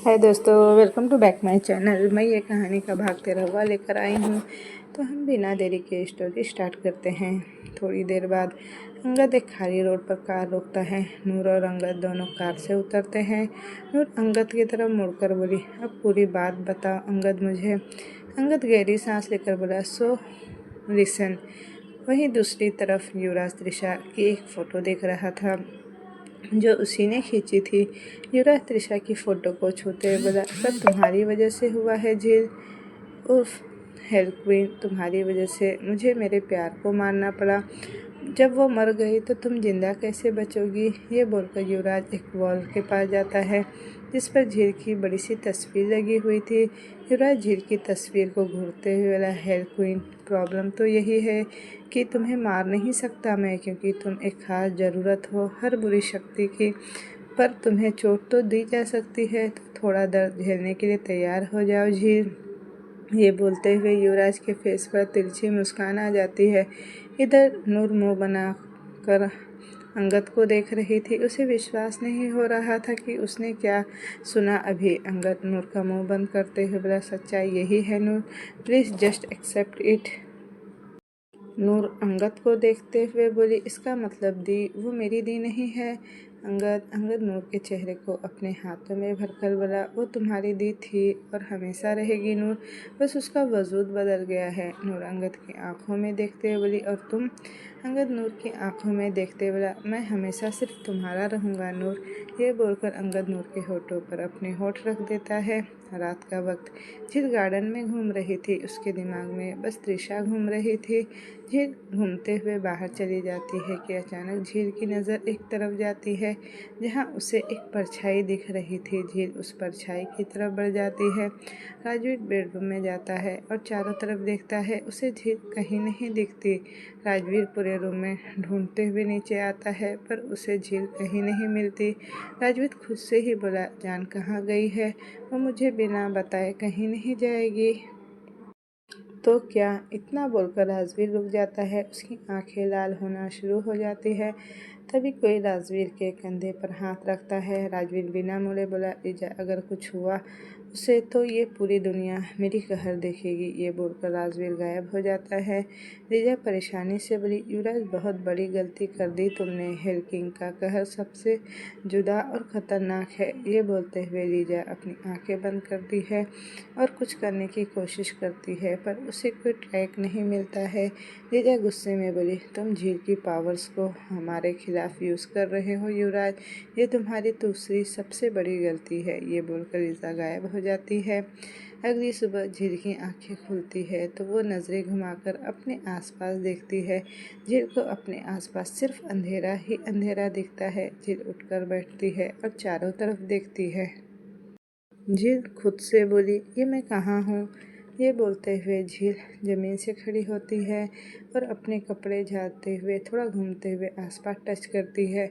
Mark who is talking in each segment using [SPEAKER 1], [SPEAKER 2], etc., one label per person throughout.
[SPEAKER 1] हाय दोस्तों, welcome to back my channel. मैं ये कहानी का भाग 13वां लेकर आई हूँ। तो हम बिना देरी के स्टोरी स्टार्ट करते हैं। थोड़ी देर बाद अंगद एक खाली रोड पर कार रोकता है। नूर और अंगद दोनों कार से उतरते हैं। नूर अंगद की तरफ मुड़कर बोली, अब पूरी बात बताओ अंगद मुझे। अंगद गहरी सांस लेकर बोला, सो लिसन। वहीं दूसरी तरफ युवराज त्रिशा की एक फ़ोटो देख रहा था जो उसी ने खींची थी। युवराज त्रिशा की फ़ोटो को छूते हुए बोला, सब तुम्हारी वजह से हुआ है झील। उफ, हेल्प क्वीन, तुम्हारी वजह से मुझे मेरे प्यार को मारना पड़ा। जब वो मर गई तो तुम जिंदा कैसे बचोगी। ये बोलकर युवराज एक वॉल के पास जाता है जिस पर झील की बड़ी सी तस्वीर लगी हुई थी। युवराज झील की तस्वीर को घूरते हुए बोला, हेल्प क्वीन, प्रॉब्लम तो यही है कि तुम्हें मार नहीं सकता मैं, क्योंकि तुम एक खास ज़रूरत हो हर बुरी शक्ति की। पर तुम्हें चोट तो दी जा सकती है, तो थोड़ा दर्द झेलने के लिए तैयार हो जाओ झील। ये बोलते हुए युवराज के फेस पर तिरछी मुस्कान आ जाती है। इधर नूर मुंह बना कर अंगद को देख रही थी। उसे विश्वास नहीं हो रहा था कि उसने क्या सुना अभी। अंगद नूर का मुंह बंद करते हुए बोला, सच्चाई यही है नूर, प्लीज़ जस्ट एक्सेप्ट इट। नूर अंगद को देखते हुए बोली, इसका मतलब दी वो मेरी दी नहीं है। अंगद नूर के चेहरे को अपने हाथों में भरकर बोला, वो तुम्हारी दी थी और हमेशा रहेगी नूर, बस उसका वजूद बदल गया है। नूर अंगद की आंखों में देखते हुए बोली, और तुम। अंगद नूर की आंखों में देखते बोला, मैं हमेशा सिर्फ तुम्हारा रहूँगा नूर। ये बोलकर अंगद नूर के होठों पर अपने होठ रख देता है। रात का वक्त। झील गार्डन में घूम रही थी। उसके दिमाग में बस त्रिशा घूम रही थी। झील घूमते हुए बाहर चली जाती है कि अचानक झील की नज़र एक तरफ जाती है जहाँ उसे एक परछाई दिख रही थी। झील उस परछाई की तरफ बढ़ जाती है। राजवीर बेडरूम में जाता है और चारों तरफ देखता है, उसे झील कहीं नहीं दिखती। राजवीर पूरे रूम में ढूंढते हुए नीचे आता है पर उसे झील कहीं नहीं मिलती। राजवीर खुद से ही बोला, जान कहाँ गई है, वो मुझे बिना बताए कहीं नहीं जाएगी। तो क्या, इतना बोलकर राजवीर रुक जाता है। उसकी आंखें लाल होना शुरू हो जाती है। तभी कोई राजवीर के कंधे पर हाथ रखता है। राजवीर बिना मुड़े बोला, लीजा, अगर कुछ हुआ उसे तो ये पूरी दुनिया मेरी कहर देखेगी। ये बोलकर राजवीर गायब हो जाता है। लीजा परेशानी से बोली, युवराज, बहुत बड़ी गलती कर दी तुमने। हेल किंग का कहर सबसे जुदा और ख़तरनाक है। ये बोलते हुए लीजा अपनी आंखें बंद करती है और कुछ करने की कोशिश करती है पर उसे कोई ट्रैक नहीं मिलता है। लीजा गुस्से में बोली, तुम झील की पावर्स को हमारे खिलाफ यूज़ कर रहे हो युवराज, ये तुम्हारी दूसरी सबसे बड़ी गलती है। ये बोलकर लीजा गायब हो जाती है। अगली सुबह झील की आंखें खुलती है तो वो नज़रें घुमाकर अपने आसपास देखती है। झील को अपने आसपास सिर्फ अंधेरा ही अंधेरा दिखता है। झील उठकर बैठती है और चारों तरफ देखती है। झील खुद से बोली, ये मैं कहाँ हूँ। ये बोलते हुए झील ज़मीन से खड़ी होती है और अपने कपड़े झाड़ते हुए थोड़ा घूमते हुए आसपास टच करती है।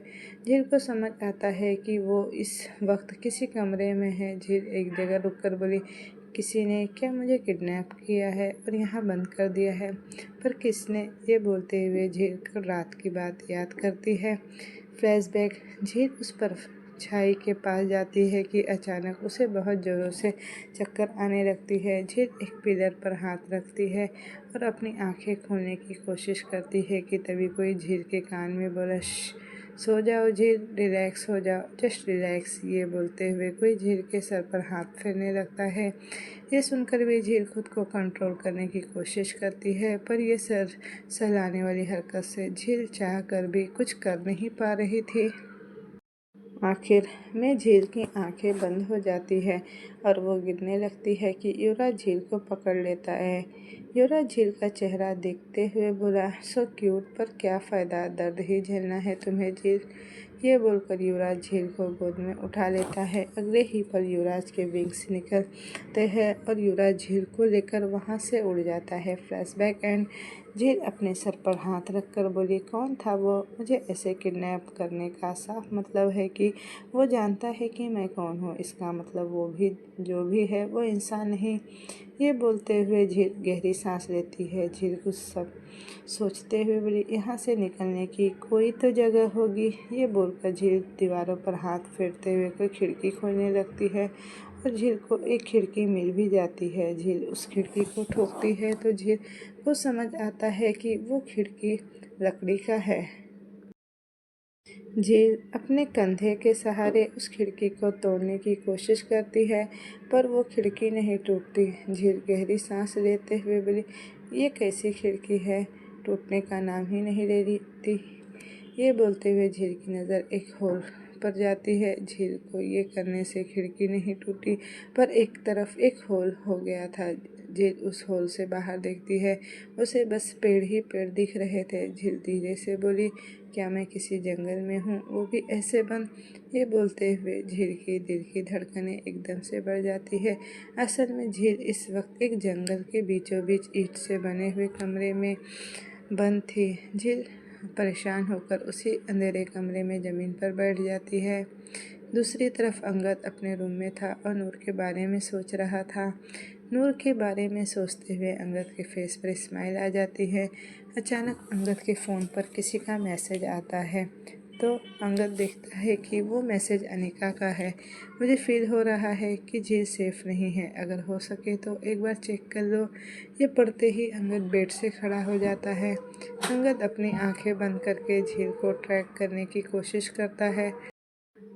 [SPEAKER 1] झील को समझ आता है कि वो इस वक्त किसी कमरे में है। झील एक जगह रुककर बोली, किसी ने क्या मुझे किडनैप किया है और यहाँ बंद कर दिया है, पर किसने। ये बोलते हुए झील कल रात की बात याद करती है। फ्लैशबैक। झील उस पर छाई के पास जाती है कि अचानक उसे बहुत ज़ोरों से चक्कर आने लगती है। झील एक पिलर पर हाथ रखती है और अपनी आंखें खोलने की कोशिश करती है कि तभी कोई झील के कान में बोला, सो जाओ झील, रिलैक्स हो जाओ, जस्ट रिलैक्स। ये बोलते हुए कोई झील के सर पर हाथ फेरने लगता है। ये सुनकर भी झील खुद को कंट्रोल करने की कोशिश करती है पर यह सर सहलाने वाली हरकत से झील चाह कर भी कुछ कर नहीं पा रही थी। आखिर में झील की आंखें बंद हो जाती है और वो गिरने लगती है कि युवराज झील को पकड़ लेता है। युवराज झील का चेहरा देखते हुए बोला, सो क्यूट, पर क्या फ़ायदा, दर्द ही झेलना है तुम्हें झील। ये बोलकर युवराज झील को गोद में उठा लेता है। अगले ही पल युवराज के विंग्स निकलते हैं और युवराज झील को लेकर वहाँ से उड़ जाता है। Flashback and. झील अपने सर पर हाथ रखकर बोली, कौन था वो, मुझे ऐसे किडनैप करने का साफ मतलब है कि वो जानता है कि मैं कौन हूँ। इसका मतलब वो भी जो भी है वो इंसान नहीं। ये बोलते हुए झील गहरी सांस लेती है। झील कुछ सब सोचते हुए बोली, यहाँ से निकलने की कोई तो जगह होगी। ये बोलकर झील दीवारों पर हाथ फेरते हुए कोई खिड़की खोलने लगती है और झील को एक खिड़की मिल भी जाती है। झील उस खिड़की को ठोकती है तो झील को समझ आता है कि वो खिड़की लकड़ी का है। झील अपने कंधे के सहारे उस खिड़की को तोड़ने की कोशिश करती है, पर वो खिड़की नहीं टूटती। झील गहरी सांस लेते हुए बोली, ये कैसी खिड़की है, टूटने का नाम ही नहीं ले रही थी। ये बोलते हुए झील की नज़र एक होल पर जाती है। झील को ये करने से खिड़की नहीं टूटी, पर एक तरफ एक होल हो गया था। झील उस होल से बाहर देखती है, उसे बस पेड़ ही पेड़ दिख रहे थे। झील धीरे से बोली, क्या मैं किसी जंगल में हूँ, वो भी ऐसे बंद। ये बोलते हुए झील की दिल की धड़कनें एकदम से बढ़ जाती है। असल में झील इस वक्त एक जंगल के बीचों बीच ईंट से बने हुए कमरे में बंद थी। झील परेशान होकर उसी अंधेरे कमरे में ज़मीन पर बैठ जाती है। दूसरी तरफ अंगद अपने रूम में था और नूर के बारे में सोच रहा था। नूर के बारे में सोचते हुए अंगद के फेस पर स्माइल आ जाती है। अचानक अंगद के फ़ोन पर किसी का मैसेज आता है तो अंगद देखता है कि वो मैसेज अनिका का है। मुझे फील हो रहा है कि झील सेफ नहीं है, अगर हो सके तो एक बार चेक कर लो। ये पढ़ते ही अंगद बेड से खड़ा हो जाता है। अंगद अपनी आंखें बंद करके झील को ट्रैक करने की कोशिश करता है,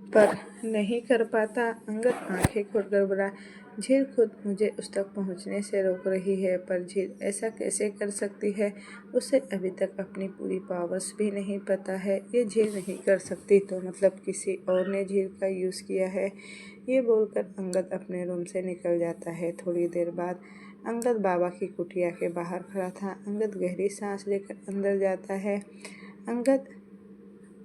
[SPEAKER 1] पर नहीं कर पाता। अंगद आंखें खोलकर बोला, झील खुद मुझे उस तक पहुंचने से रोक रही है, पर झील ऐसा कैसे कर सकती है, उसे अभी तक अपनी पूरी पावर्स भी नहीं पता है। ये झील नहीं कर सकती तो मतलब किसी और ने झील का यूज़ किया है। ये बोलकर अंगद अपने रूम से निकल जाता है। थोड़ी देर बाद अंगद बाबा की कुटिया के बाहर खड़ा था। अंगद गहरी सांस लेकर अंदर जाता है। अंगद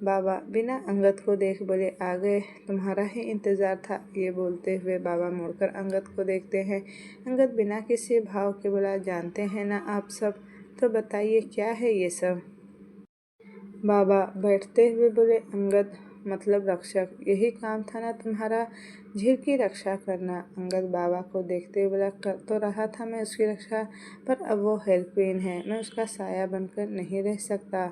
[SPEAKER 1] बाबा बिना अंगद को देख बोले, आ गए, तुम्हारा ही इंतज़ार था। ये बोलते हुए बाबा मुड़कर अंगद को देखते हैं। अंगद बिना किसी भाव के बोला, जानते हैं ना आप सब, तो बताइए क्या है ये सब। बाबा बैठते हुए बोले, अंगद मतलब रक्षक, यही काम था ना तुम्हारा, झील की रक्षा करना। अंगद बाबा को देखते हुए बोला, कर तो रहा था मैं उसकी रक्षा, पर अब वो हेल्पविन है, मैं उसका साया बनकर नहीं रह सकता।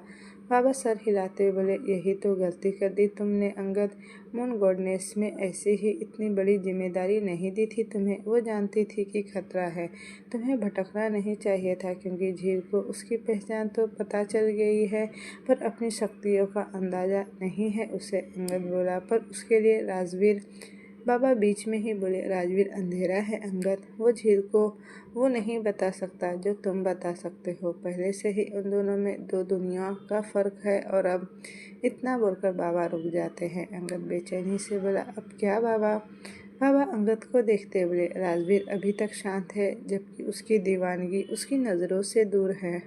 [SPEAKER 1] बाबा सर हिलाते हुए बोले, यही तो गलती कर दी तुमने अंगद। मून गॉडनेस में ऐसी ही इतनी बड़ी जिम्मेदारी नहीं दी थी तुम्हें। वो जानती थी कि खतरा है, तुम्हें भटकना नहीं चाहिए था, क्योंकि झील को उसकी पहचान तो पता चल गई है, पर अपनी शक्तियों का अंदाज़ा नहीं है उसे। अंगद बोला, पर उसके लिए राजवीर। बाबा बीच में ही बोले, राजवीर अंधेरा है अंगद, वो झील को वो नहीं बता सकता जो तुम बता सकते हो। पहले से ही उन दोनों में दो दुनियाओं का फ़र्क है। और अब इतना बोलकर बाबा रुक जाते हैं। अंगद बेचैनी से बोला, अब क्या बाबा। बाबा अंगद को देखते बोले, राजवीर अभी तक शांत है, जबकि उसकी दीवानगी उसकी नज़रों से दूर है।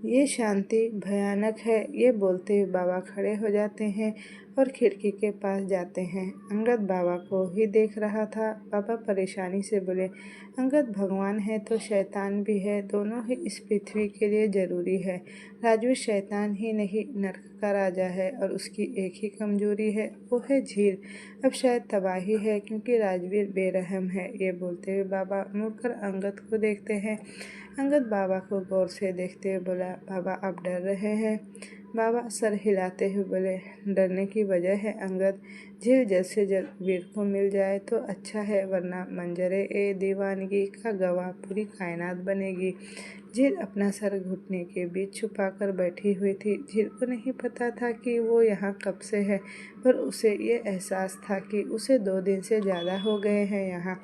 [SPEAKER 1] ये शांति भयानक है। ये बोलते हुए बाबा खड़े हो जाते हैं और खिड़की के पास जाते हैं। अंगद बाबा को ही देख रहा था। बाबा परेशानी से बोले, अंगद भगवान है तो शैतान भी है, दोनों ही इस पृथ्वी के लिए ज़रूरी है। राजवीर शैतान ही नहीं, नर्क का राजा है, और उसकी एक ही कमजोरी है, वो है झील। अब शायद तबाही है, क्योंकि राजवीर बेरहम है। ये बोलते हुए बाबा मुड़कर अंगद को देखते हैं। अंगद बाबा को गौर से देखते हुए बोला, बाबा आप डर रहे हैं। बाबा सर हिलाते हुए बोले, डरने की वजह है अंगद, झील जल्द से जल्द वीर को मिल जाए तो अच्छा है, वरना मंजरे ए दीवानगी का गवाह पूरी कायनात बनेगी। झील अपना सर घुटने के बीच छुपाकर बैठी हुई थी। झील को नहीं पता था कि वो यहाँ कब से है, पर उसे ये एहसास था कि उसे 2 दिन से ज़्यादा हो गए हैं यहाँ।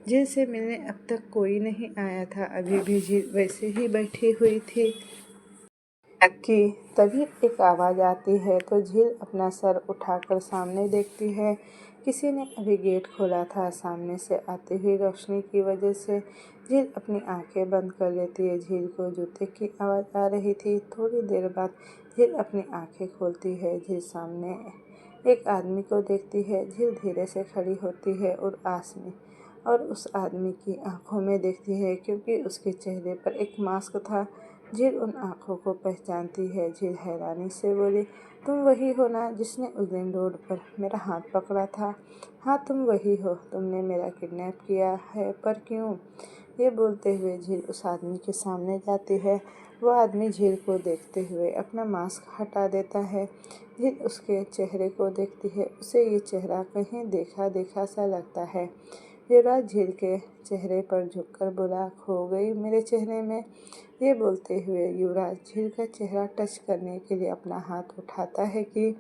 [SPEAKER 1] झील से मिलने अब तक कोई नहीं आया था। अभी भी झील वैसे ही बैठी हुई थी कि तभी एक आवाज़ आती है तो झील अपना सर उठाकर सामने देखती है। किसी ने अभी गेट खोला था। सामने से आती हुई रोशनी की वजह से झील अपनी आंखें बंद कर लेती है। झील को जूते की आवाज़ आ रही थी। थोड़ी देर बाद झील अपनी आंखें खोलती है। झील सामने एक आदमी को देखती है। झील धीरे से खड़ी होती है और उस आदमी की आंखों में देखती है, क्योंकि उसके चेहरे पर एक मास्क था। झील उन आँखों को पहचानती है। झील हैरानी से बोली, तुम वही हो ना जिसने उस दिन रोड पर मेरा हाथ पकड़ा था। हाँ तुम वही हो। तुमने मेरा किडनैप किया है, पर क्यों। ये बोलते हुए झील उस आदमी के सामने जाती है। वो आदमी झील को देखते हुए अपना मास्क हटा देता है। झील उसके चेहरे को देखती है। उसे ये चेहरा कहीं देखा देखा सा लगता है। युवराज झील के चेहरे पर झुककर बोला, खो गई मेरे चेहरे में। ये बोलते हुए युवराज झील का चेहरा टच करने के लिए अपना हाथ उठाता है कि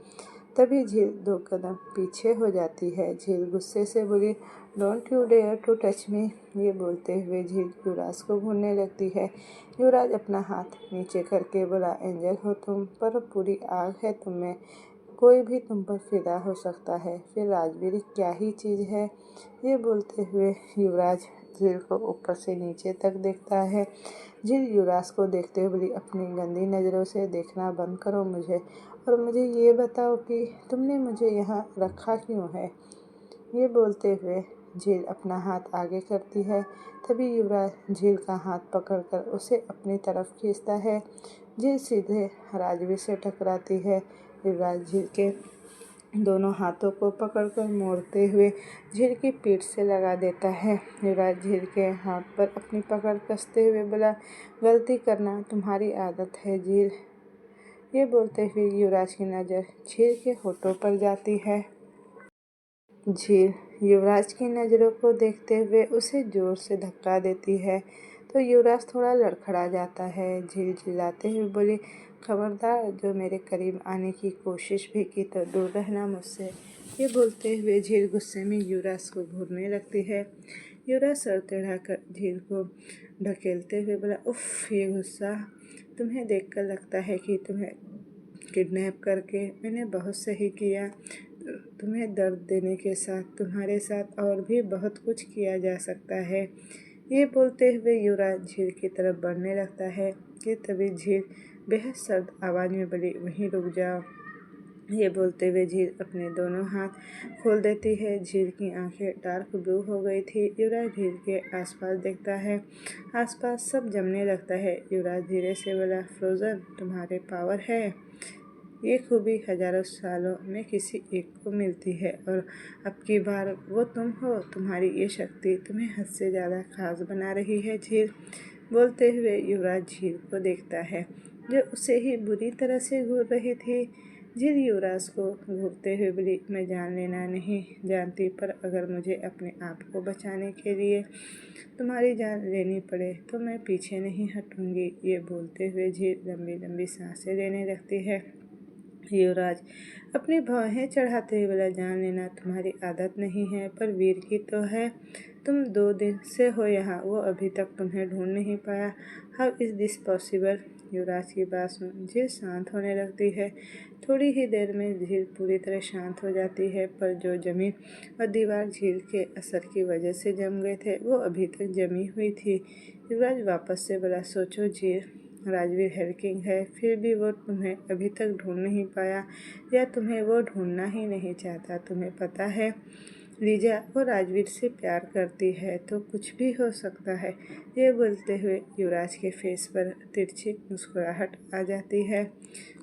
[SPEAKER 1] तभी झील 2 कदम पीछे हो जाती है। झील गुस्से से बोली, don't you dare to touch me. ये बोलते हुए झील युवराज को घूरने लगती है। युवराज अपना हाथ नीचे करके बोला, एंजल हो तुम, पर पूरी आग है तुम में। कोई भी तुम पर फिदा हो सकता है, फिर राजवीर क्या ही चीज़ है। ये बोलते हुए युवराज झील को ऊपर से नीचे तक देखता है। झील युवराज को देखते हुए बोली, अपनी गंदी नज़रों से देखना बंद करो मुझे, और मुझे ये बताओ कि तुमने मुझे यहाँ रखा क्यों है। ये बोलते हुए झील अपना हाथ आगे करती है। तभी युवराज झील का हाथ पकड़कर उसे अपनी तरफ खींचता है। झील सीधे राजवीर से टकराती है। युवराज झील के दोनों हाथों को पकड़कर मोड़ते हुए झील की पीठ से लगा देता है। युवराज झील के हाथ पर अपनी पकड़ कसते हुए बोला, गलती करना तुम्हारी आदत है झील। ये बोलते हुए युवराज की नज़र झील के होठों पर जाती है। झील युवराज की नज़रों को देखते हुए उसे ज़ोर से धक्का देती है, तो युवराज थोड़ा लड़खड़ा जाता है। झील चिल्लाते हुए बोली, खबरदार, जो मेरे करीब आने की कोशिश भी की तो दूर रहना मुझसे। ये बोलते हुए झील गुस्से में युवराज को घूरने लगती है। युवराज सर टेढ़ाकर झील को ढकेलते हुए बोला, उफ, ये गुस्सा तुम्हें देखकर लगता है कि तुम्हें किडनैप करके मैंने बहुत सही किया। तुम्हें दर्द देने के साथ तुम्हारे साथ और भी बहुत कुछ किया जा सकता है। ये बोलते हुए युवराज झील की तरफ बढ़ने लगता है कि तभी झील बेहद सर्द आवाज़ में बोली, वहीं रुक जाओ। ये बोलते हुए झील अपने दोनों हाथ खोल देती है। झील की आंखें डार्क ब्लू हो गई थी। युवराज झील के आसपास देखता है। आसपास सब जमने लगता है। युवराज धीरे से बोला, फ्रोजन, तुम्हारे पावर है। ये खूबी हजारों सालों में किसी एक को मिलती है, और अब की बार वो तुम हो। तुम्हारी ये शक्ति तुम्हें हद से ज़्यादा खास बना रही है झील। बोलते हुए युवराज झील को देखता है, जो उसे ही बुरी तरह से घूर रही थी। झील युवराज को घूरते हुए बोली, मैं जान लेना नहीं जानती, पर अगर मुझे अपने आप को बचाने के लिए तुम्हारी जान लेनी पड़े तो मैं पीछे नहीं हटूंगी। ये बोलते हुए झील लंबी लंबी सांसें लेने लगती है। युवराज अपनी भौहें चढ़ाते हुए बोला, जान लेना तुम्हारी आदत नहीं है, पर वीर की तो है। तुम 2 दिन से हो यहाँ, वो अभी तक तुम्हें ढूंढ नहीं पाया। How is this possible. Yuvraj की बात सुन झील शांत होने लगती है। थोड़ी ही देर में झील पूरी तरह शांत हो जाती है, पर जो जमीन और दीवार झील के असर की वजह से जम गए थे, वो अभी तक जमी हुई थी। युवराज वापस से बोला, सोचो झील, राजवीर हेल्किंग है, फिर भी वो तुम्हें अभी तक ढूंढ नहीं पाया, या तुम्हें वो ढूंढना ही नहीं चाहता। तुम्हें पता है लीजा, वो राजवीर से प्यार करती है, तो कुछ भी हो सकता है। ये बोलते हुए युवराज के फेस पर तिरछी मुस्कुराहट आ जाती है।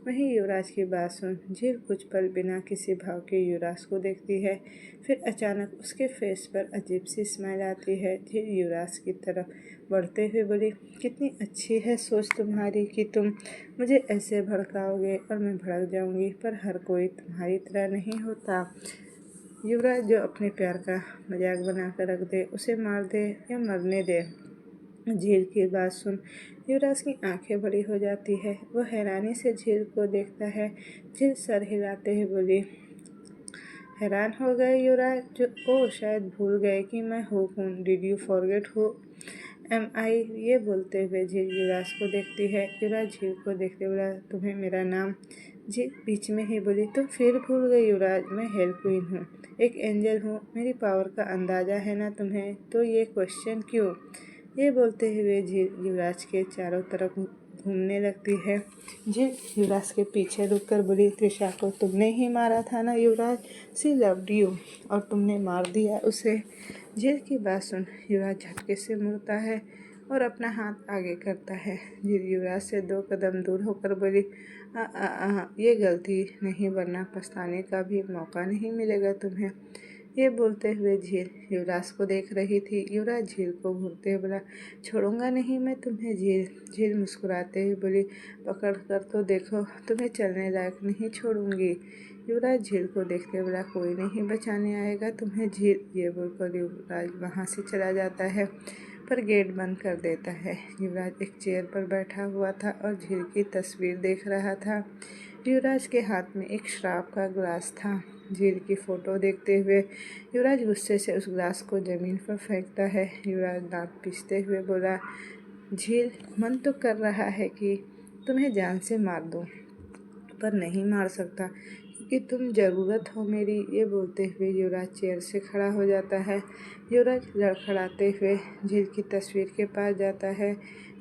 [SPEAKER 1] वहीं युवराज की बात सुन झील कुछ पल बिना किसी भाव के युवराज को देखती है। फिर अचानक उसके फेस पर अजीब सी स्माइल आती है। झील युवराज की तरफ बढ़ते हुए बोली, कितनी अच्छी है सोच तुम्हारी कि तुम मुझे ऐसे भड़काओगे और मैं भड़क जाऊंगी, पर हर कोई तुम्हारी तरह नहीं होता। युवराज जो अपने प्यार का मजाक बना कर रख दे, उसे मार दे या मरने दे। झील की बात सुन युवराज की आंखें बड़ी हो जाती है। वह हैरानी से झील को देखता है। झील सर हिलाते हुए बोली, हैरान हो गए युवराज, जो ओ शायद भूल गए कि मैं हूँ कौन। Did you forget who am I. ये बोलते हुए झील युवराज को देखती है। युवराज झील को देखते बोला, तुम्हें मेरा नाम। झील बीच में ही बोली, तुम फिर भूल गए युवराज, मैं हेल क्वीन हूँ, एक एंजल हूँ। मेरी पावर का अंदाज़ा है ना तुम्हें, तो ये क्वेश्चन क्यों। ये बोलते हुए झील युवराज के चारों तरफ घूमने लगती है। झील युवराज के पीछे रुककर बोली, त्रिशा को तुमने ही मारा था ना युवराज, सी लव्ड यू, और तुमने मार दिया उसे। झील की बात सुन युवराज झटके से मुड़ता है और अपना हाथ आगे करता है। झील युवराज से 2 कदम दूर होकर बोली, ये गलती नहीं, वरना पछताने का भी मौका नहीं मिलेगा तुम्हें। ये बोलते हुए झील युवराज को देख रही थी। युवराज झील को घूरते हुए बोला, छोड़ूंगा नहीं मैं तुम्हें झील। झील मुस्कुराते हुए बोली, पकड़ कर तो देखो, तुम्हें चलने लायक नहीं छोड़ूंगी। युवराज झील को देखते बोला, कोई नहीं बचाने आएगा तुम्हें झील। ये बोलकर युवराज वहाँ से चला जाता है, पर गेट बंद कर देता है। युवराज एक चेयर पर बैठा हुआ था और झील की तस्वीर देख रहा था। युवराज के हाथ में एक शराब का ग्लास था। झील की फोटो देखते हुए युवराज गुस्से से उस ग्लास को जमीन पर फेंकता है। युवराज दांत पीसते हुए बोला, झील, मन तो कर रहा है कि तुम्हें जान से मार दूं, पर नहीं मार सकता क्योंकि तुम ज़रूरत हो मेरी। ये बोलते हुए युवराज चेयर से खड़ा हो जाता है। युवराज लड़खड़ाते हुए झील की तस्वीर के पास जाता है।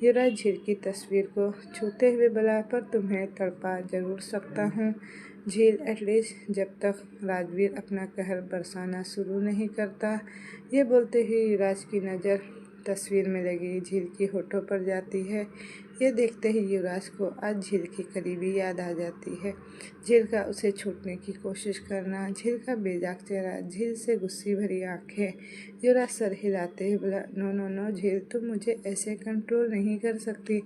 [SPEAKER 1] युवराज झील की तस्वीर को छूते हुए बोला, पर तुम्हें तड़पा जरूर सकता हूँ झील, एटलीस्ट जब तक राजवीर अपना कहर बरसाना शुरू नहीं करता। ये बोलते हुए युवराज की नज़र तस्वीर में लगी झील की होठों पर जाती है। ये देखते ही युवराज को आज झील की करीबी याद आ जाती है। झील का उसे छूटने की कोशिश करना, झील का बेजाक चेहरा, झील से गुस्से भरी आंखें। युवराज सर हिलाते हुए बोला, नो नो नो झील, तुम मुझे ऐसे कंट्रोल नहीं कर सकती।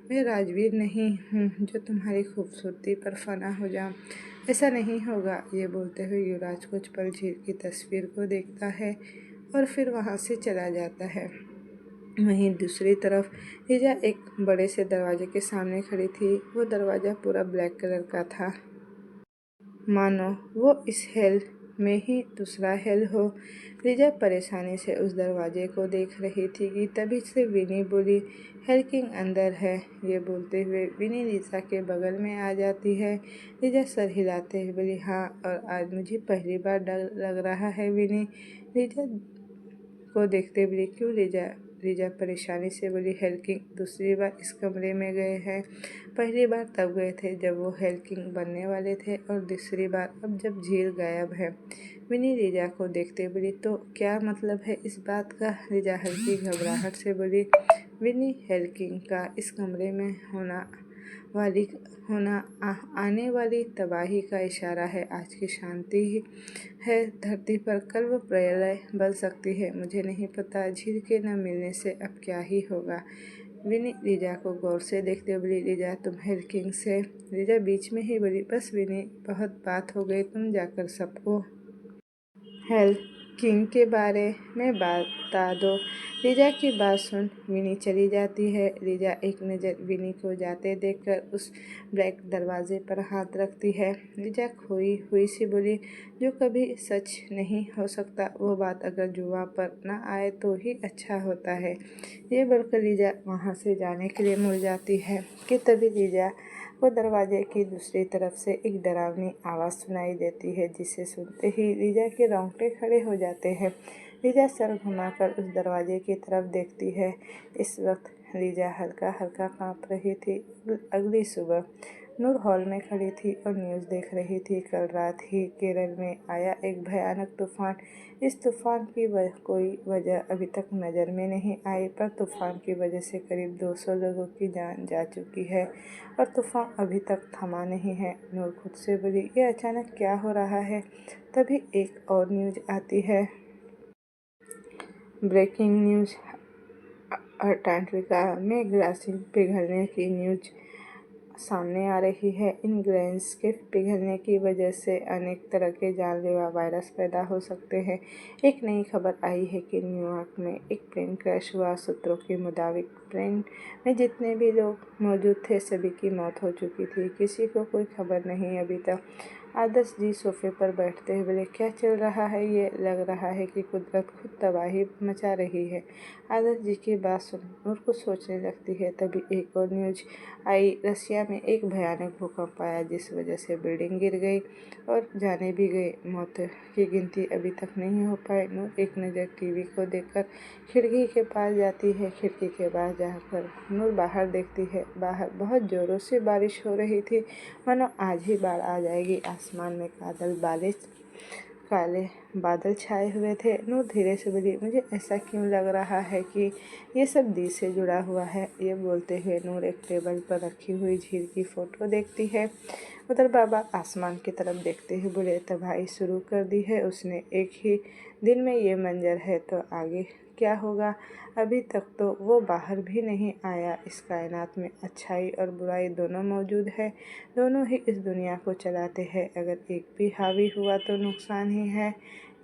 [SPEAKER 1] मैं राजवीर नहीं हूँ जो तुम्हारी खूबसूरती पर फना हो जाऊँ। ऐसा नहीं होगा। ये बोलते हुए युवराज कुछ पल झील की तस्वीर को देखता है और फिर वहाँ से चला जाता है। वहीं दूसरी तरफ लीजा एक बड़े से दरवाजे के सामने खड़ी थी। वो दरवाज़ा पूरा ब्लैक कलर का था, मानो वो इस हेल में ही दूसरा हेल हो। लीजा परेशानी से उस दरवाजे को देख रही थी कि तभी से विनी बोली, हेल किंग अंदर है। ये बोलते हुए विनी लीजा के बगल में आ जाती है। लीजा सर हिलाते हुए बोली, हाँ, और आज मुझे पहली बार डर लग रहा है विनी। लीजा को देखते बोली, क्यों लीजा? लीजा परेशानी से बोली, हेल किंग दूसरी बार इस कमरे में गए हैं। पहली बार तब गए थे जब वो हेल किंग बनने वाले थे, और दूसरी बार अब जब झील गायब है। विनी लीजा को देखते बोली, तो क्या मतलब है इस बात का? लीजा हल्की घबराहट से बोली, विनी, हेल किंग का इस कमरे में आने वाली तबाही का इशारा है। आज की शांति ही है धरती पर, कल वो प्रलय बन सकती है। मुझे नहीं पता झील के न मिलने से अब क्या ही होगा। विनी लीजा को गौर से देखते बोली, लीजा तुम हेल किंग से? लीजा बीच में ही बोली, बस विनी, बहुत बात हो गई, तुम जाकर सबको हेल किंग के बारे में बता दो। लीजा की बात सुन विनी चली जाती है। लीजा एक नज़र विनी को जाते देखकर उस ब्लैक दरवाजे पर हाथ रखती है। लीजा खोई हुई सी बोली, जो कभी सच नहीं हो सकता वो बात अगर जुआ पर न आए तो ही अच्छा होता है। ये बोलकर लीजा वहाँ से जाने के लिए मुड़ जाती है कि तभी लीजा को दरवाजे की दूसरी तरफ से एक डरावनी आवाज़ सुनाई देती है, जिसे सुनते ही लीजा के रोंगटे खड़े हो जाते हैं। लीजा सर घुमाकर उस दरवाजे की तरफ देखती है। इस वक्त लीजा हल्का हल्का कांप रही थी। अगली सुबह नूर हॉल में खड़ी थी और न्यूज़ देख रही थी। कल रात ही केरल में आया एक भयानक तूफान। इस तूफान की कोई वजह अभी तक नज़र में नहीं आई, पर तूफान की वजह से करीब 200 लोगों की जान जा चुकी है और तूफान अभी तक थमा नहीं है। नूर खुद से बोली, ये अचानक क्या हो रहा है? तभी एक और न्यूज़ आती है। ब्रेकिंग न्यूज़, अंटार्कटिका में ग्लेशियर पिघलने की न्यूज़ सामने आ रही है। इन ग्लेशियर्स के पिघलने की वजह से अनेक तरह के जानलेवा वायरस पैदा हो सकते हैं। एक नई खबर आई है कि न्यूयॉर्क में एक प्लेन क्रैश हुआ। सूत्रों के मुताबिक प्लेन में जितने भी लोग मौजूद थे सभी की मौत हो चुकी थी। किसी को कोई खबर नहीं अभी तक। आदर्श जी सोफे पर बैठते हुए बोले, क्या चल रहा है? ये लग रहा है कि कुदरत खुद तबाही मचा रही है। आदर्श जी की बात सुन नूर कुछ सोचने लगती है। तभी एक और न्यूज़ आई। रसिया में एक भयानक भूकंप आया जिस वजह से बिल्डिंग गिर गई और जाने भी गए। मौत की गिनती अभी तक नहीं हो पाई। नूर एक नज़र टीवी को देखकर खिड़की के पास जाती है। खिड़की के पास जाकर नूर बाहर देखती है। बाहर बहुत ज़ोरों से बारिश हो रही थी, मानो आज ही बाढ़ आ जाएगी। आसमान में काले बादल छाए हुए थे। नूर धीरे से बोली, मुझे ऐसा क्यों लग रहा है कि ये सब दी से जुड़ा हुआ है। ये बोलते हुए नूर एक टेबल पर रखी हुई झील की फ़ोटो देखती है। उधर बाबा आसमान की तरफ देखते हुए बोले, तबाही शुरू कर दी है उसने। एक ही दिन में ये मंजर है तो आगे क्या होगा। अभी तक तो वो बाहर भी नहीं आया। इस कायनात में अच्छाई और बुराई दोनों मौजूद है। दोनों ही इस दुनिया को चलाते हैं। अगर एक भी हावी हुआ तो नुकसान ही है।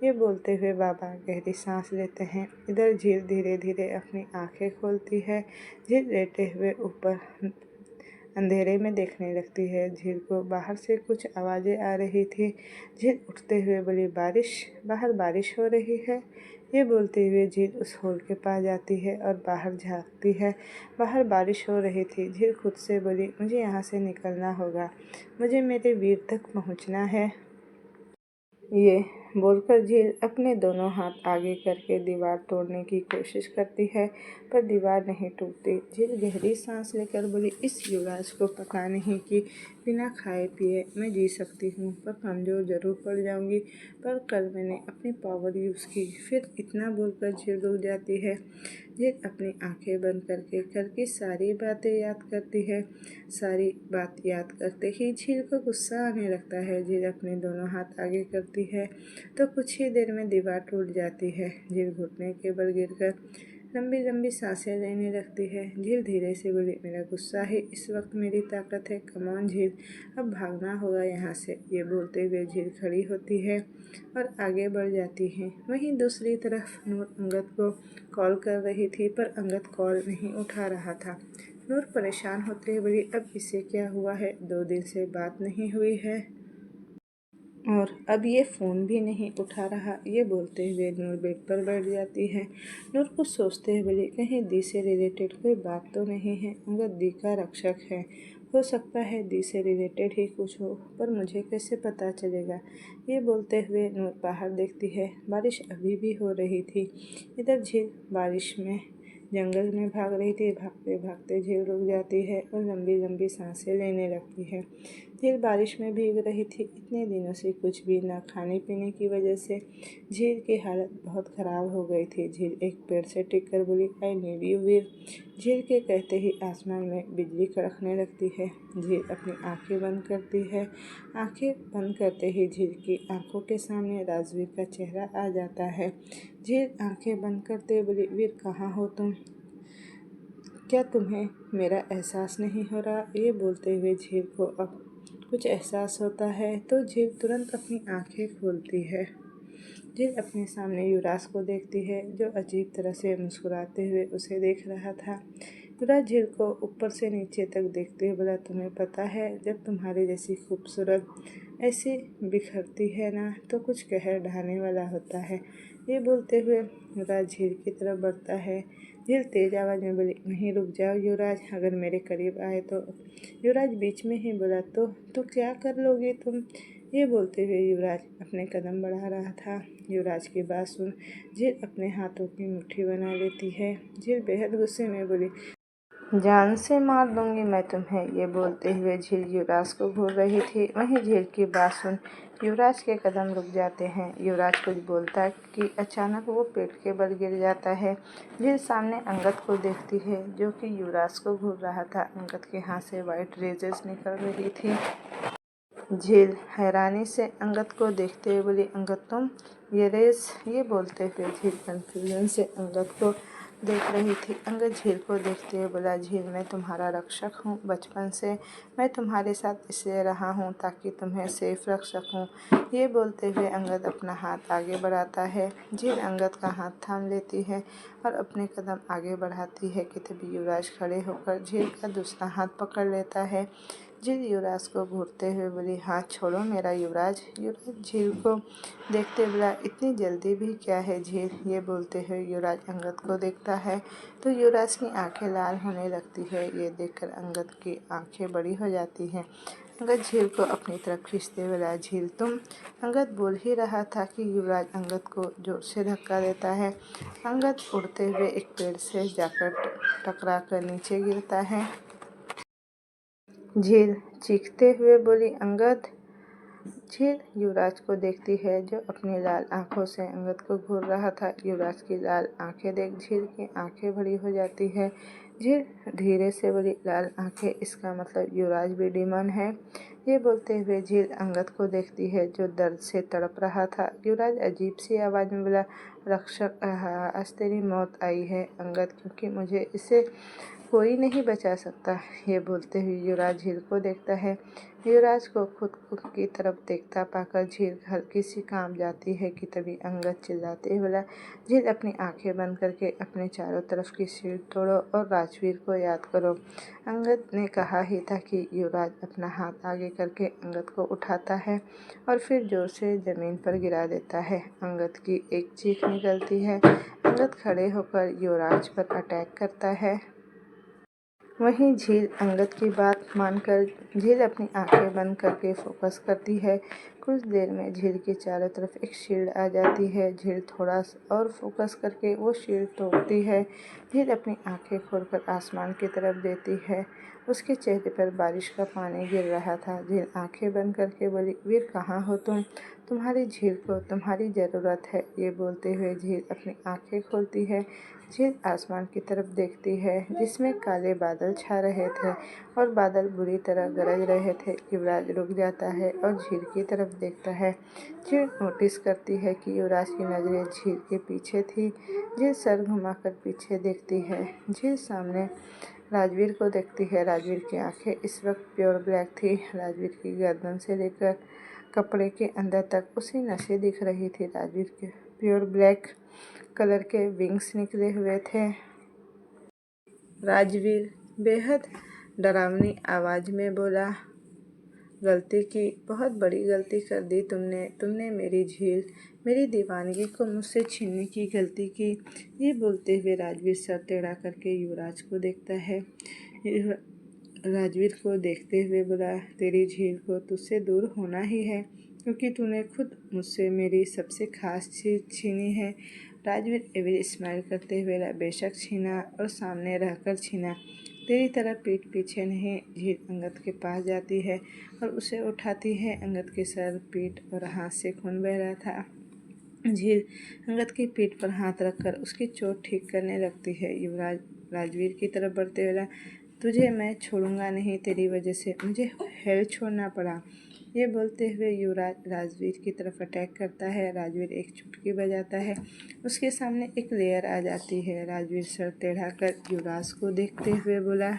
[SPEAKER 1] ये बोलते हुए बाबा गहरी सांस लेते हैं। इधर झील धीरे धीरे अपनी आंखें खोलती है। झील लेटे हुए ऊपर अंधेरे में देखने लगती है। झील को बाहर से कुछ आवाज़ें आ रही थी। झील उठते हुए बोली, बाहर बारिश हो रही है। ये बोलते हुए झील उस होल के पास जाती है और बाहर झांकती है। बाहर बारिश हो रही थी। झील खुद से बोली, मुझे यहाँ से निकलना होगा, मुझे मेरे वीर तक पहुँचना है। ये बोलकर झील अपने दोनों हाथ आगे करके दीवार तोड़ने की कोशिश करती है, पर दीवार नहीं टूटती। झील गहरी सांस लेकर बोली, इस युवराज को पता नहीं कि बिना खाए पिए मैं जी सकती हूँ, पर कमज़ोर ज़रूर पड़ जाऊँगी। पर कल मैंने अपनी पावर यूज़ की। फिर इतना बोलकर झील रुक जाती है। झील अपनी आंखें बंद करके कल की सारी बातें याद करती है। सारी बात याद करते ही झील को गुस्सा आने लगता है। झील अपने दोनों हाथ आगे करती है तो कुछ ही देर में दीवार टूट जाती है। झील घुटने के बल गिरकर लंबी लंबी सांसें लेने लगती है। झील धीरे से बोली, मेरा गुस्सा ही इस वक्त मेरी ताकत है। कम ऑन झील, अब भागना होगा यहाँ से। ये बोलते हुए झील खड़ी होती है और आगे बढ़ जाती है। वहीं दूसरी तरफ नूर अंगद को कॉल कर रही थी, पर अंगद कॉल नहीं उठा रहा था। नूर परेशान होते हुए बोली, अब इसे क्या हुआ है। 2 दिन से बात नहीं हुई है और अब ये फ़ोन भी नहीं उठा रहा। ये बोलते हुए नूर बेड पर बैठ जाती है। नूर कुछ सोचते हुए बोली, कहीं दी से रिलेटेड कोई बात तो नहीं है। अंगद दी का रक्षक है, हो सकता है दी से रिलेटेड ही कुछ हो, पर मुझे कैसे पता चलेगा। ये बोलते हुए नूर बाहर देखती है। बारिश अभी भी हो रही थी। इधर झील बारिश में जंगल में भाग रही थी। भागते भागते झील रुक जाती है और लंबी लंबी सांसें लेने लगती है। झील बारिश में भीग रही थी। इतने दिनों से कुछ भी न खाने पीने की वजह से झील की हालत बहुत ख़राब हो गई थी। झील एक पेड़ से टिक कर बोली, आई नीड यू वीर। झील के कहते ही आसमान में बिजली कड़कने लगती है। झील अपनी आंखें बंद करती है। आंखें बंद करते ही झील की आंखों के सामने राजवीर का चेहरा आ जाता है। झील आंखें बंद करते बोली, वीर कहाँ हो तुम, क्या तुम्हें मेरा एहसास नहीं हो रहा। ये बोलते हुए झील को अब कुछ एहसास होता है तो झील तुरंत अपनी आंखें खोलती है। झील अपने सामने युवराज को देखती है, जो अजीब तरह से मुस्कुराते हुए उसे देख रहा था। युवराज झील को ऊपर से नीचे तक देखते हुए बोला, तुम्हें पता है जब तुम्हारी जैसी खूबसूरत ऐसी बिखरती है ना तो कुछ कहर ढाने वाला होता है। ये बोलते हुए युवराज झील की तरफ बढ़ता है। झील तेज आवाज़ में बोली, नहीं रुक जाओ युवराज, अगर मेरे करीब आए तो। युवराज बीच में ही बोला, तो क्या कर लोगे तुम। ये बोलते हुए युवराज अपने कदम बढ़ा रहा था। युवराज की बात सुन झील अपने हाथों की मुट्ठी बना लेती है। झील बेहद गुस्से में बोली, जान से मार दूंगी मैं तुम्हें। ये बोलते हुए झील युवराज को घूर रही थी। वहीं झील की बात सुन युवराज के कदम रुक जाते हैं। युवराज कुछ बोलता कि अचानक वो पेट के बल गिर जाता है। झील सामने अंगद को देखती है, जो कि युवराज को घूर रहा था। अंगद के हाथ से वाइट रेजेस निकल रही थी। झील हैरानी से अंगद को देखते हुए बोली, अंगद तुम, ये रेस। ये बोलते हुए झील कंफ्यूजन से अंगद को देख रही थी। अंगद झील को देखते हुए बोला, झील मैं तुम्हारा रक्षक हूँ। बचपन से मैं तुम्हारे साथ इसलिए रहा हूँ ताकि तुम्हें सेफ रख सकूँ। ये बोलते हुए अंगद अपना हाथ आगे बढ़ाता है। झील अंगद का हाथ थाम लेती है और अपने कदम आगे बढ़ाती है कि तभी युवराज खड़े होकर झील का दूसरा हाथ पकड़ लेता है। झील युवराज को घूरते हुए बोली, हाथ छोड़ो मेरा युवराज। युवराज झील को देखते बोला, इतनी जल्दी भी क्या है झील। ये बोलते हुए युवराज अंगद को देखता है तो युवराज की आंखें लाल होने लगती है। ये देखकर अंगद की आंखें बड़ी हो जाती हैं। अंगद झील को अपनी तरफ खींचते बोला, झील तुम। अंगद बोल ही रहा था कि युवराज अंगद को जोर से धक्का देता है। अंगद उड़ते हुए एक पेड़ से जाकर टकरा कर नीचे गिरता है। झील चीखते हुए बोली, अंगद झील युवराज को देखती है जो अपनी लाल आंखों से अंगद को घूर रहा था। युवराज की लाल आंखें देख झील की आंखें बड़ी हो जाती है। झील धीरे से बोली, लाल आंखें, इसका मतलब युवराज भी डीमन है। ये बोलते हुए झील अंगद को देखती है जो दर्द से तड़प रहा था। युवराज अजीब सी आवाज़ में बोला, रक्षक, आज तेरी मौत आई है अंगद, क्योंकि मुझे इसे कोई नहीं बचा सकता। ये बोलते हुए युवराज झील को देखता है। युवराज को खुद की तरफ देखता पाकर झील हल्की सी कांप जाती है कि तभी अंगद चिल्लाते हुए बोला, झील अपनी आंखें बंद करके अपने चारों तरफ की शील्ड तोड़ो और राजवीर को याद करो। अंगद ने कहा ही था कि युवराज अपना हाथ आगे करके अंगद को उठाता है और फिर जोर से ज़मीन पर गिरा देता है। अंगद की एक चीख निकलती है। अंगद खड़े होकर युवराज पर अटैक करता है। वहीं झील अंगद की बात मानकर झील अपनी आंखें बंद करके फोकस करती है। कुछ देर में झील के चारों तरफ एक शील्ड आ जाती है। झील थोड़ा और फोकस करके वो शील्ड तोड़ती है। झील अपनी आंखें खोलकर आसमान की तरफ देती है। उसके चेहरे पर बारिश का पानी गिर रहा था। झील आंखें बंद करके बोली, वीर कहाँ हो तुम? तुम्हारी झील को तुम्हारी ज़रूरत है। ये बोलते हुए झील अपनी आंखें खोलती है। झील आसमान की तरफ देखती है जिसमें काले बादल छा रहे थे और बादल बुरी तरह गरज रहे थे। युवराज रुक जाता है और झील की तरफ देखता है। झील नोटिस करती है कि युवराज की नज़रें झील के पीछे थी। झील सर घुमाकर पीछे देखती है। झील सामने राजवीर को देखती है। राजवीर की आंखें इस वक्त प्योर ब्लैक थी। राजवीर की गर्दन से लेकर कपड़े के अंदर तक उसी नशे दिख रही थी। राजवीर के प्योर ब्लैक कलर के विंग्स निकले हुए थे। राजवीर बेहद डरावनी आवाज़ में बोला, गलती की, बहुत बड़ी गलती कर दी तुमने मेरी झील, मेरी दीवानगी को मुझसे छीनने की गलती की। ये बोलते हुए राजवीर सर टेढ़ा करके युवराज को देखता है। राजवीर को देखते हुए बोला, तेरी झील को तुझसे दूर होना ही है, क्योंकि तूने खुद मुझसे मेरी सबसे खास चीज़ छीनी है। राजवीर एविल स्माइल करते हुए बोला, बेशक छीना और सामने रहकर छीना, तेरी तरह पीठ पीछे नहीं। झील अंगद के पास जाती है और उसे उठाती है। अंगद के सर, पीठ और हाथ से खून बह रहा था। झील अंगद की पीठ पर हाथ रखकर उसकी चोट ठीक करने लगती है। युवराज राजवीर की तरफ बढ़ते हुए बोला, तुझे मैं छोड़ूंगा नहीं, तेरी वजह से मुझे हेल छोड़ना पड़ा। ये बोलते हुए युवराज राजवीर की तरफ अटैक करता है। राजवीर एक चुटकी बजाता है, उसके सामने एक लेयर आ जाती है। राजवीर सर टेढ़ा कर युवराज को देखते हुए बोला,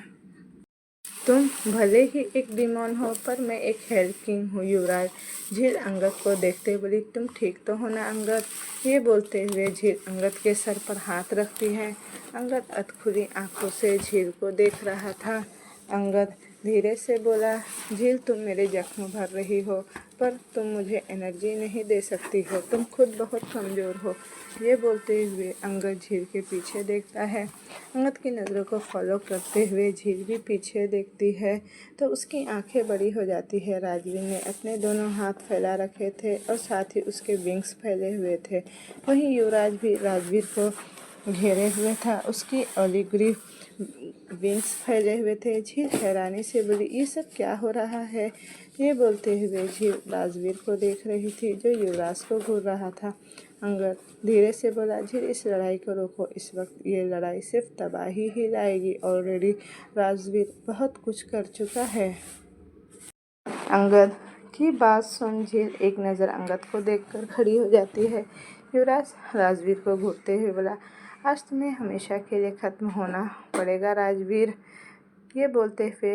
[SPEAKER 1] तुम भले ही एक डिमोन हो, पर मैं एक हेल किंग हूँ। युवराज झील अंगद को देखते बोली, तुम ठीक तो हो ना अंगद? ये बोलते हुए झील अंगद के सर पर हाथ रखती है। अंगद अधखुली आंखों से झील को देख रहा था। अंगद धीरे से बोला, झील तुम मेरे जख्म भर रही हो, पर तुम मुझे एनर्जी नहीं दे सकती हो, तुम खुद बहुत कमज़ोर हो। ये बोलते हुए अंगद झील के पीछे देखता है। अंगद की नज़रों को फॉलो करते हुए झील भी पीछे देखती है तो उसकी आंखें बड़ी हो जाती है। राजवीर ने अपने दोनों हाथ फैला रखे थे और साथ ही उसके विंग्स फैले हुए थे। वहीं युवराज भी राजवीर को घेरे हुए था, उसकी ओलिग्री विंग्स फैले हुए थे। झील हैरानी से बोली, ये सब क्या हो रहा है? ये बोलते हुए झील राजवीर को देख रही थी जो युवराज को घूर रहा था। अंगद धीरे से बोला, झील इस लड़ाई को रोको, इस वक्त ये लड़ाई सिर्फ तबाही ही लाएगी। ऑलरेडी राजवीर बहुत कुछ कर चुका है। अंगद की बात सुन झील एक नज़र अंगद को देखकर खड़ी हो जाती है। युवराज राजवीर को घूरते हुए बोला, आज तुम्हें हमेशा के लिए ख़त्म होना पड़ेगा राजवीर। ये बोलते हुए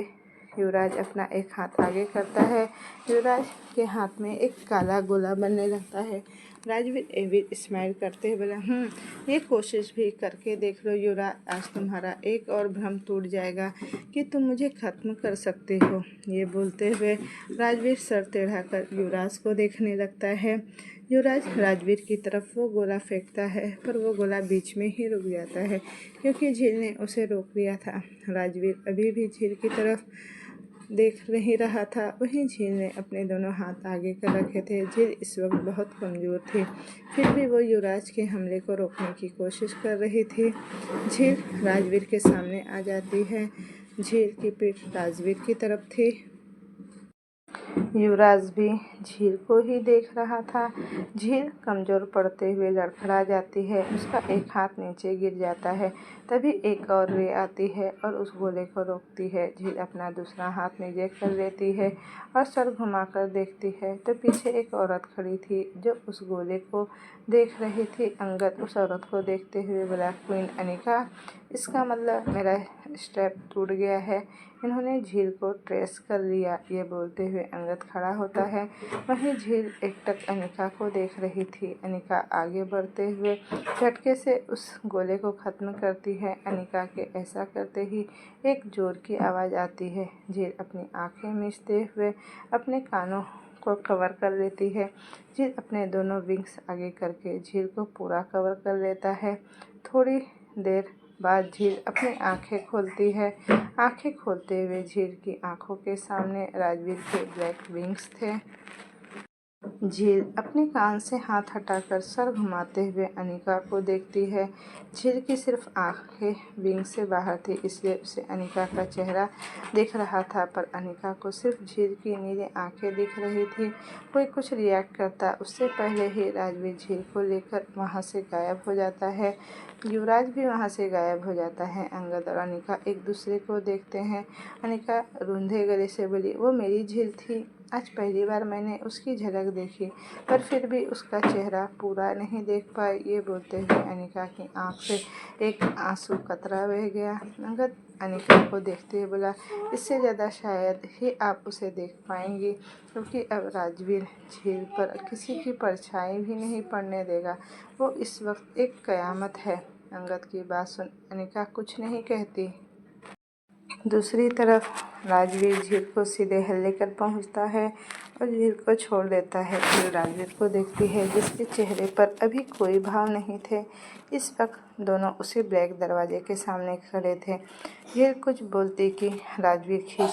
[SPEAKER 1] युवराज अपना एक हाथ आगे करता है। युवराज के हाथ में एक काला गोला बनने लगता है। राजवीर एविल स्माइल करते हुए बोला, ये कोशिश भी करके देख लो युवराज, आज तुम्हारा एक और भ्रम टूट जाएगा कि तुम मुझे ख़त्म कर सकते हो। ये बोलते हुए राजवीर सर टेढ़ा कर युवराज को देखने लगता है। युवराज राजवीर की तरफ वो गोला फेंकता है, पर वो गोला बीच में ही रुक जाता है क्योंकि झील ने उसे रोक दिया था। राजवीर अभी भी झील की तरफ देख नहीं रहा था। वहीं झील ने अपने दोनों हाथ आगे कर रखे थे। झील इस वक्त बहुत कमज़ोर थी, फिर भी वो युवराज के हमले को रोकने की कोशिश कर रही थी। झील राजवीर के सामने आ जाती है। झील की पीठ राजवीर की तरफ थी। युवराज भी झील को ही देख रहा था। झील कमज़ोर पड़ते हुए लड़खड़ा जाती है, उसका एक हाथ नीचे गिर जाता है। तभी एक और रे आती है और उस गोले को रोकती है। झील अपना दूसरा हाथ नीचे कर लेती है और सर घुमाकर देखती है तो पीछे एक औरत खड़ी थी जो उस गोले को देख रही थी। अंगद उस औरत को देखते हुए बोला, क्वीन अनिका, इसका मतलब मेरा स्टेप टूट गया है। इन्होंने झील को ट्रेस कर लिया। ये बोलते हुए अंगद खड़ा होता है। वहीं झील एकटक अनिका को देख रही थी। अनिका आगे बढ़ते हुए झटके से उस गोले को ख़त्म करती है। अनिका के ऐसा करते ही एक ज़ोर की आवाज़ आती है। झील अपनी आंखें मीचते हुए अपने कानों को कवर कर लेती है। झील अपने दोनों विंग्स आगे करके झील को पूरा कवर कर लेता है। थोड़ी देर बाद झील अपनी आंखें खोलती है। आंखें खोलते हुए झील की आंखों के सामने राजवीर के ब्लैक विंग्स थे। झील अपने कान से हाथ हटाकर सर घुमाते हुए अनिका को देखती है। झील की सिर्फ आंखें विंग से बाहर थी, इसलिए उसे अनिका का चेहरा दिख रहा था, पर अनिका को सिर्फ झील की नीली आंखें दिख रही थी। कोई कुछ रिएक्ट करता उससे पहले ही राजवीर झील को लेकर वहां से गायब हो जाता है। युवराज भी वहां से गायब हो जाता है। अंगद और अनिका एक दूसरे को देखते हैं। अनिका रूंधे गले से बोली, वो मेरी झील थी। आज पहली बार मैंने उसकी झलक देखी, पर फिर भी उसका चेहरा पूरा नहीं देख पाई। ये बोलते हुए अनिका की आंख से एक आंसू कतरा बह गया। अंगद अनिका को देखते हुए बोला, इससे ज़्यादा शायद ही आप उसे देख पाएंगी, क्योंकि अब राजवीर झील पर किसी की परछाई भी नहीं पड़ने देगा। वो इस वक्त एक कयामत है। अंगद की बात सुन अनिका कुछ नहीं कहती। दूसरी तरफ राजवीर झील को सीधे लेकर पहुंचता है और झील को छोड़ देता है। झील राजवीर को देखती है, जिसके चेहरे पर अभी कोई भाव नहीं थे। इस वक्त दोनों उसी ब्लैक दरवाजे के सामने खड़े थे। झील कुछ बोलती कि राजवीर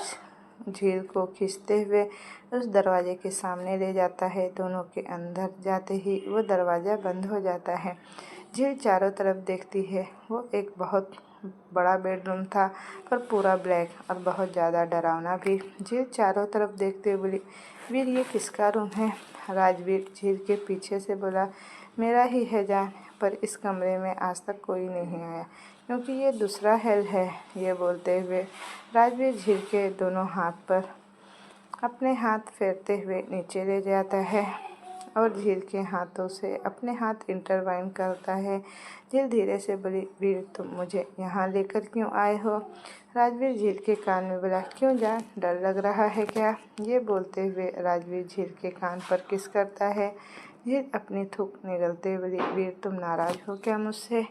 [SPEAKER 1] झील को खींचते हुए उस दरवाजे के सामने ले जाता है। दोनों के अंदर जाते ही वो दरवाज़ा बंद हो जाता है। झील चारों तरफ देखती है। वो एक बहुत बड़ा बेडरूम था, पर पूरा ब्लैक और बहुत ज़्यादा डरावना भी। झील चारों तरफ देखते हुए बोली, वीर, ये किसका रूम है? राजवीर झील के पीछे से बोला, मेरा ही है जान, पर इस कमरे में आज तक कोई नहीं आया, क्योंकि ये दूसरा हेल है। ये बोलते हुए राजवीर झील के दोनों हाथ पर अपने हाथ फेरते हुए नीचे ले जाता है और झील के हाथों से अपने हाथ इंटरवाइन करता है। झील धीरे से बोली, वीर, तुम मुझे यहाँ लेकर क्यों आए हो? राजवीर झील के कान में बोला, क्यों जान, डर लग रहा है क्या? ये बोलते हुए राजवीर झील के कान पर किस करता है। झील अपनी थूक निगलते हुए बोली, वीर, तुम नाराज़ हो क्या मुझसे?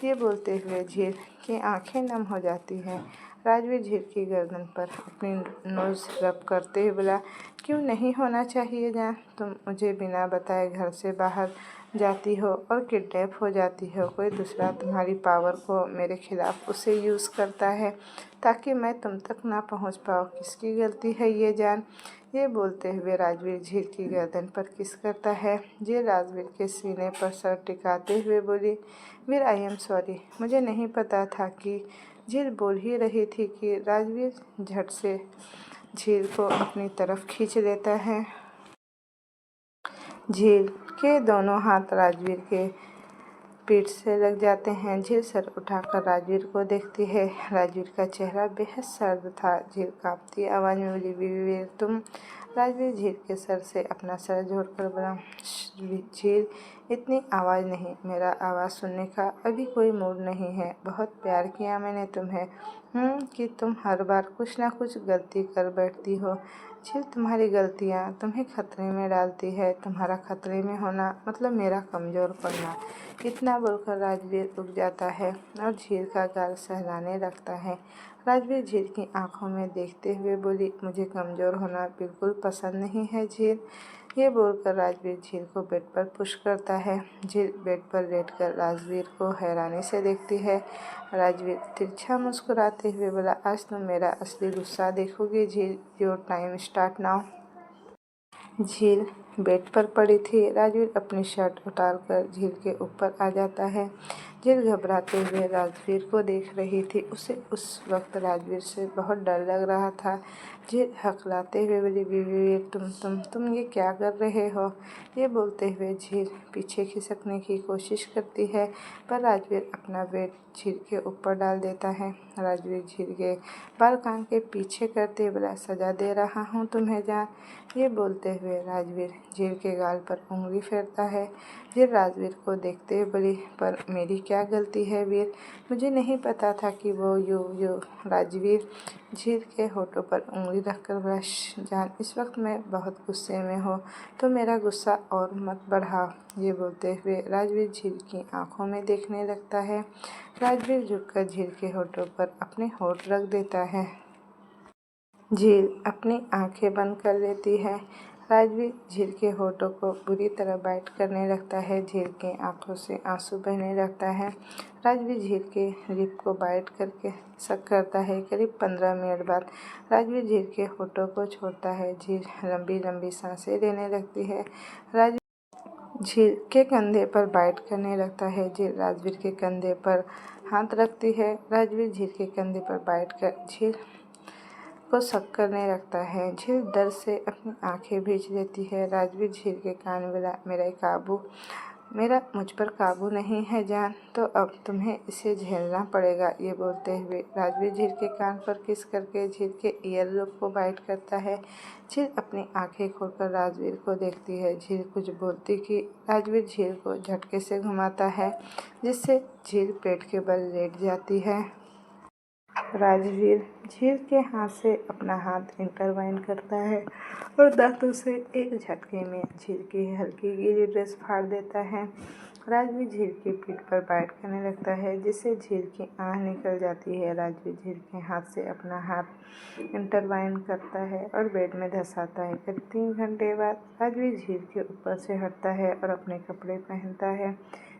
[SPEAKER 1] ये बोलते हुए झील की आंखें नम हो जाती हैं। राजवीर झील की गर्दन पर अपनी नोज़ रब करते हुए बोला, क्यों नहीं होना चाहिए जान? तुम मुझे बिना बताए घर से बाहर जाती हो और किडनैप हो जाती हो। कोई दूसरा तुम्हारी पावर को मेरे खिलाफ उसे यूज़ करता है ताकि मैं तुम तक ना पहुंच पाऊँ। किसकी गलती है ये जान? ये बोलते हुए राजवीर झील की गर्दन पर किस करता है। झील राजवीर के सीने पर सर टिकाते हुए बोली, वीर, आई एम सॉरी, मुझे नहीं पता था कि। झील बोल ही रही थी कि राजवीर झट से झील को अपनी तरफ खींच लेता है। झील के दोनों हाथ राजवीर के पीठ से लग जाते हैं। झील सर उठाकर राजवीर को देखती है। राजवीर का चेहरा बेहद सर्द था। झील कांपती आवाज़ में बोली, वीर, तुम? राजवीर झील के सर से अपना सर जोड़कर बोला, झील, इतनी आवाज़ नहीं, मेरा आवाज़ सुनने का अभी कोई मूड नहीं है। बहुत प्यार किया मैंने तुम्हें, कि तुम हर बार कुछ ना कुछ गलती कर बैठती हो। झील, तुम्हारी गलतियाँ तुम्हें खतरे में डालती है। तुम्हारा खतरे में होना मतलब मेरा कमज़ोर पड़ना। इतना बोलकर राजवीर रुक जाता है और झील का गाल सहलाने लगता है। राजवीर झील की आंखों में देखते हुए बोली, मुझे कमज़ोर होना बिल्कुल पसंद नहीं है झील। ये बोलकर राजवीर झील को बेड पर पुश करता है। झील बेड पर लेटकर राजवीर को हैरानी से देखती है। राजवीर तिरछा मुस्कुराते हुए बोला, आज तुम मेरा असली गुस्सा देखोगे झील। Your time start now. झील बेड पर पड़ी थी। राजवीर अपनी शर्ट उतारकर झील के ऊपर आ जाता है। झील घबराते हुए राजवीर को देख रही थी। उसे उस वक्त राजवीर से बहुत डर लग रहा था। झील हकलाते हुए बोली, वीर तुम ये क्या कर रहे हो? ये बोलते हुए झील पीछे खिसकने की कोशिश करती है, पर राजवीर अपना वेट झील के ऊपर डाल देता है। राजवीर झील के बाल कान के पीछे करते बोला, सजा दे रहा हूँ तुम्हें जान। ये बोलते हुए राजवीर झील के गाल पर उंगली फेरता है। झील राजवीर को देखते हुए बोली, पर मेरी क्या गलती है वीर? मुझे नहीं पता था कि वो यू राजवीर झील के होठों पर उंगली रखकर बोला, जान इस वक्त मैं बहुत गुस्से में हूँ, तो मेरा गुस्सा और मत बढ़ाओ। ये बोलते हुए राजवीर झील की आंखों में देखने लगता है। राजवीर झुककर झील के होठों पर अपने होठ रख देता है। झील अपनी आंखें बंद कर लेती है। राजवीर झील के होठों को बुरी तरह बाइट करने लगता है। झील की आंखों से आंसू बहने लगता है। राजवीर झील के लिप को बाइट करके शक करता है। करीब 15 मिनट बाद राजवीर झील के होठों को छोड़ता है। झील लंबी लंबी सांसें लेने लगती है। राजवीर झील के कंधे पर बाइट करने लगता है। झील राजवीर के कंधे पर हाथ रखती है। राजवीर झील के कंधे पर बाइट कर झील को शक करने लगता है। झील डर से अपनी आंखें भींच लेती है। राजवीर झील के कान में बोला, मेरा मुझ पर काबू नहीं है जान, तो अब तुम्हें इसे झेलना पड़ेगा। ये बोलते हुए राजवीर झील के कान पर किस करके झील के ईयर लूप को बाइट करता है। झील अपनी आंखें खोलकर राजवीर को देखती है। झील कुछ बोलती कि राजवीर झील को झटके से घुमाता है, जिससे झील पेट के बल लेट जाती है। राजवीर झील के हाथ से अपना हाथ इंटरवाइन करता है और दांतों से एक झटके में झील की हल्की गीली ड्रेस फाड़ देता है। राजवीर झील की पीठ पर बाइट करने लगता है, जिससे झील की आह निकल जाती है। राजवीर झील के हाथ से अपना हाथ इंटरवाइन करता है और बेड में धंसाता है। करीब 3 घंटे बाद राजवीर झील के ऊपर से हटता है और अपने कपड़े पहनता है।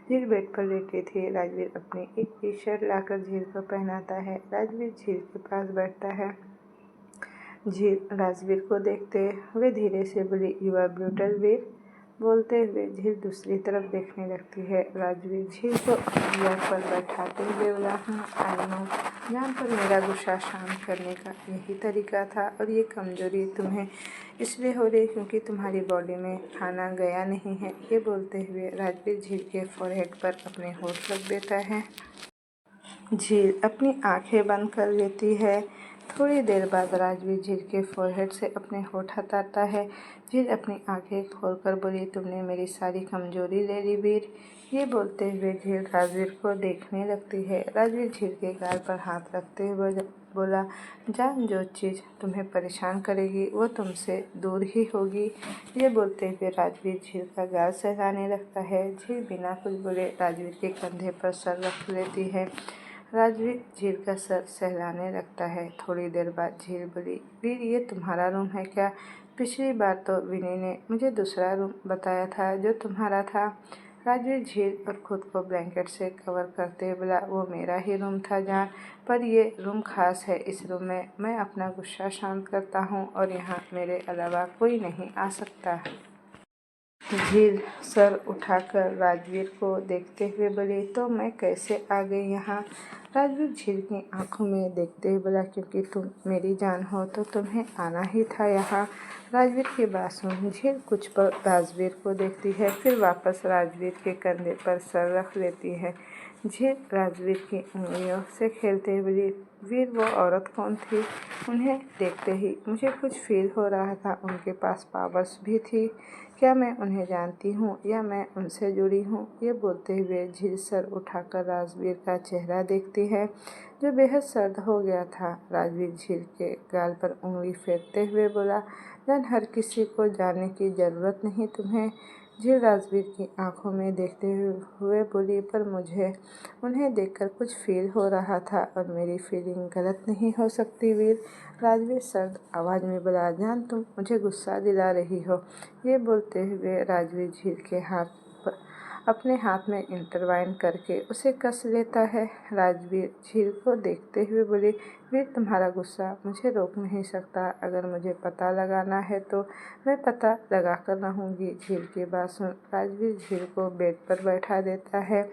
[SPEAKER 1] झील बेड पर लेटी थी। राजवीर अपनी एक टी शर्ट लाकर झील को पहनाता है। राजवीर झील के पास बैठता है। झील राजवीर को देखते हुए धीरे से बोली, यू आर ब्यूटीफुल वीर। बोलते हुए झील दूसरी तरफ देखने लगती है। राजवीर झील को अपनी लैब पर बैठाते हुए बोला, आई नो जान, पर मेरा गुस्सा शांत करने का यही तरीका था, और ये कमजोरी तुम्हें इसलिए हो रही क्योंकि तुम्हारी बॉडी में खाना गया नहीं है। ये बोलते हुए राजवीर झील के फोरहेड पर अपने होठ रख देता है। झील अपनी आंखें बंद कर लेती है। थोड़ी देर बाद राजवीर झील के फोरहेड से अपने होठ हटाता है। झील अपनी आंखें खोलकर बोली, तुमने मेरी सारी कमजोरी ले ली वीर। ये बोलते हुए झील राजवीर को देखने लगती है। राजवीर झील के गाल पर हाथ रखते हुए बोला, जान, जो चीज़ तुम्हें परेशान करेगी वो तुमसे दूर ही होगी। ये बोलते हुए राजवीर झील का गाल सहलाने लगता है। झील बिना कुछ बोले राजवीर के कंधे पर सर रख लेती है। राजवीर झील का सर सहलाने लगता है। थोड़ी देर बाद झील बोली, वीर ये तुम्हारा रूम है क्या? पिछली बार तो विनी ने मुझे दूसरा रूम बताया था जो तुम्हारा था। राजवीर झील और खुद को ब्लैंकेट से कवर करते बोला, वो मेरा ही रूम था जान, पर ये रूम खास है। इस रूम में मैं अपना गुस्सा शांत करता हूँ और यहाँ मेरे अलावा कोई नहीं आ सकता। झील सर उठाकर राजवीर को देखते हुए बोली, तो मैं कैसे आ गई यहाँ? राजवीर झील की आंखों में देखते हुए बोला, क्योंकि तुम मेरी जान हो तो तुम्हें आना ही था यहाँ। राजवीर की बात सुन झील कुछ पल राजवीर को देखती है, फिर वापस राजवीर के कंधे पर सर रख लेती है। झील राजवीर की उंगलियों से खेलते हुए बोली, वीर वो औरत कौन थी? उन्हें देखते ही मुझे कुछ फील हो रहा था। उनके पास पावर्स भी थी। क्या मैं उन्हें जानती हूँ या मैं उनसे जुड़ी हूँ? ये बोलते हुए झील सर उठाकर राजवीर का चेहरा देखती है, जो बेहद सर्द हो गया था। राजवीर झील के गाल पर उंगली फेरते हुए बोला, जान, हर किसी को जानने की ज़रूरत नहीं तुम्हें। झील राजवीर की आंखों में देखते हुए बोली, पर मुझे उन्हें देखकर कुछ फील हो रहा था और मेरी फीलिंग गलत नहीं हो सकती वीर। राजवीर सर्द आवाज़ में बोला, जान, तुम मुझे गुस्सा दिला रही हो। ये बोलते हुए राजवीर झील के अपने हाथ में इंटरवाइन करके उसे कस लेता है। राजवीर झील को देखते हुए बोले, वीर तुम्हारा गुस्सा मुझे रोक नहीं सकता। अगर मुझे पता लगाना है तो मैं पता लगा कर रहूँगी। झील की बात सुन राजवीर झील को बेड पर बैठा देता है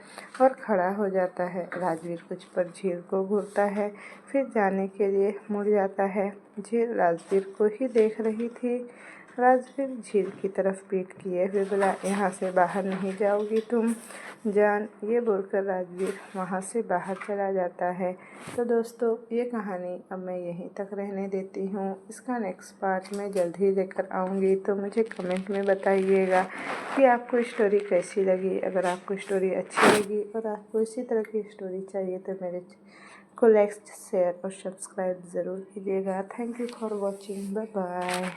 [SPEAKER 1] और खड़ा हो जाता है। राजवीर कुछ पर झील को घूरता है, फिर जाने के लिए मुड़ जाता है। झील राजवीर को ही देख रही थी। राजवीर झील की तरफ पीठ किए हुए बोला, यहाँ से बाहर नहीं जाओगी तुम जान। ये बोलकर राजवीर वहाँ से बाहर चला जाता है। तो दोस्तों ये कहानी अब मैं यहीं तक रहने देती हूँ। इसका नेक्स्ट पार्ट मैं जल्द ही लेकर आऊँगी। तो मुझे कमेंट में बताइएगा कि आपको स्टोरी कैसी लगी। अगर आपको स्टोरी अच्छी लगी और आपको इसी तरह की स्टोरी चाहिए तो मेरे को लाइक शेयर और सब्सक्राइब ज़रूर कीजिएगा। Thank you for watching. Bye bye.